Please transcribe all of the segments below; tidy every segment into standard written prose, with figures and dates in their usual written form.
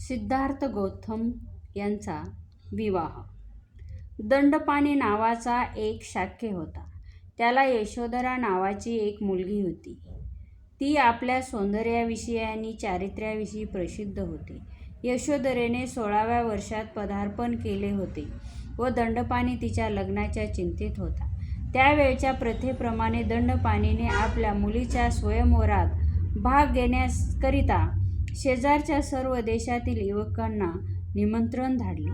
सिद्धार्थ गौतम यांचा विवाह. दंडपाणी नावाचा एक शाक्य होता. त्याला यशोधरा नावाची एक मुलगी होती. ती आपल्या सौंदर्याविषयी आणि चारित्र्याविषयी प्रसिद्ध होती. यशोधरेने 16व्या वर्षात पदार्पण केले होते व दंडपाणी तिच्या लग्नाच्या चिंतेत होता. त्यावेळच्या प्रथेप्रमाणे दंडपाणीने आपल्या मुलीच्या स्वयंवरात भाग घेण्याकरिता शेजारच्या सर्व देशातील युवकांना निमंत्रण धाडले.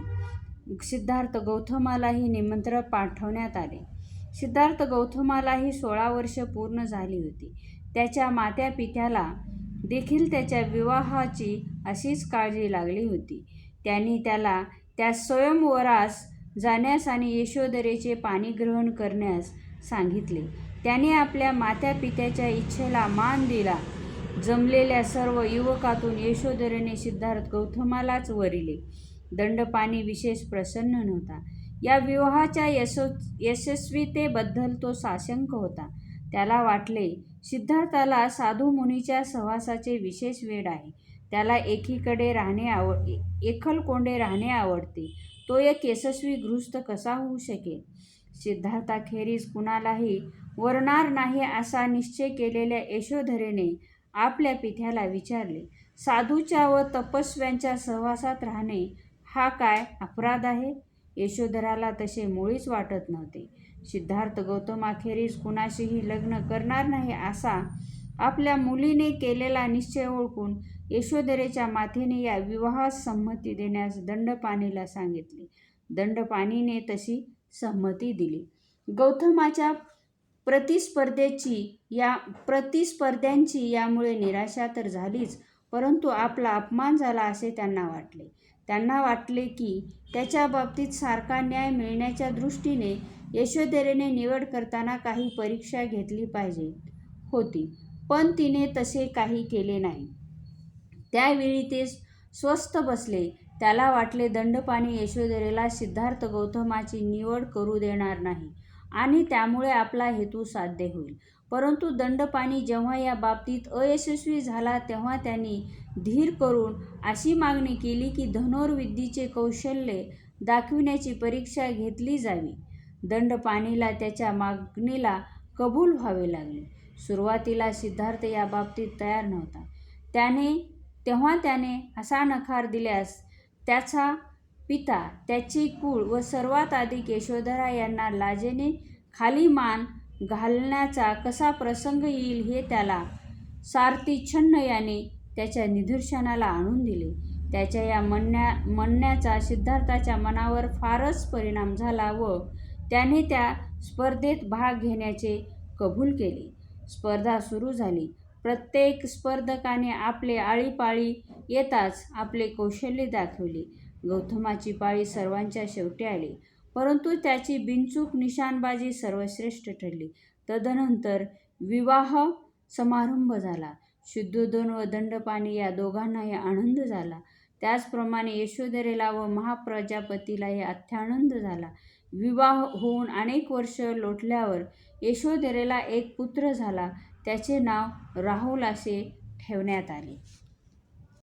सिद्धार्थ गौतमालाही निमंत्रण पाठवण्यात आले. सिद्धार्थ गौतमालाही 16 वर्षे पूर्ण झाली होती. त्याच्या मात्यापित्याला देखील त्याच्या विवाहाची अशीच काळजी लागली होती. त्यांनी त्याला त्या स्वयंवरास जाण्यास आणि यशोधरेचे पाणिग्रहण करण्यास सांगितले. त्याने आपल्या मात्यापित्याच्या इच्छेला मान दिला. जमलेल्या सर्व युवकातून यशोधरेने सिद्धार्थ गौतमालाच वरिले. दंडपाणी विशेष प्रसन्न नव्हता. या विवाहाच्या यशस्वीतेबद्दल तो साशंक होता. त्याला वाटले, सिद्धार्थाला साधू मुनीच्या सहवासाचे विशेष वेड आहे. त्याला एकलकोंडे राहणे आवडते. तो एक यशस्वी गृहस्थ कसा होऊ शकेल? सिद्धार्थाखेरीज कुणालाही वरणार नाही असा निश्चय केलेल्या यशोधरेने आपल्या पित्याला विचारले, साधूच्या व तपस्व्यांच्या सहवासात राहणे हा काय अपराध आहे? यशोधराला तसे मुळीच वाटत नव्हते. सिद्धार्थ गौतमाखेरीज कुणाशीही लग्न करणार नाही असा आपल्या मुलीने केलेला निश्चय ओळखून यशोधरेच्या मातेने या विवाहास संमती देण्यास दंडपाणीला सांगितले. दंडपाणीने तशी संमती दिली. गौतमाच्या प्रतिस्पर्ध्यांची यामुळे निराशा तर झालीच, परंतु आपला अपमान झाला असे त्यांना वाटले. त्यांना वाटले की त्याच्या बाबतीत सारखा न्याय मिळण्याच्या दृष्टीने यशोधरेने निवड करताना काही परीक्षा घेतली पाहिजे होती, पण तिने तसे काही केले नाही. त्यावेळी ते स्वस्थ बसले. त्याला वाटले, दंडपाणी यशोधरेला सिद्धार्थ गौतमाची निवड करू देणार नाही आणि त्यामुळे आपला हेतू साध्य होईल. परंतु दंडपाणी जेव्हा या बाबतीत अयशस्वी झाला तेव्हा त्यांनी धीर करून अशी मागणी केली की धनुर्विद्येचे कौशल्य दाखविण्याची परीक्षा घेतली जावी. दंडपाणीला त्याच्या मागणीला कबूल व्हावे लागले. सुरुवातीला सिद्धार्थ या बाबतीत तयार नव्हता. तेव्हा त्याने असा नकार दिल्यास त्याचा पिता, त्याचे कुळ व सर्वात अधिक यशोधरा यांना लाजेने खाली मान घालण्याचा कसा प्रसंग येईल हे त्याला सारथी छन्न याने त्याच्या निदर्शनाला आणून दिले. त्याच्या या म्हणण्याचा सिद्धार्थाच्या मनावर फारच परिणाम झाला व त्याने त्या स्पर्धेत भाग घेण्याचे कबूल केले. स्पर्धा सुरू झाली. प्रत्येक स्पर्धकाने आपले आळीपाळी येताच आपले कौशल्य दाखविले. गौतमाची पाळी सर्वांच्या शेवटी आली, परंतु त्याची बिनचूक निशाणबाजी सर्वश्रेष्ठ ठरली. तदनंतर विवाह समारंभ झाला. शुद्धोदन व दंडपाणी या दोघांनाही आनंद झाला. त्याचप्रमाणे यशोधरेला व महाप्रजापतीलाही अत्यानंद झाला. विवाह होऊन अनेक वर्ष लोटल्यावर यशोधरेला एक पुत्र झाला. त्याचे नाव राहुल असे ठेवण्यात आले.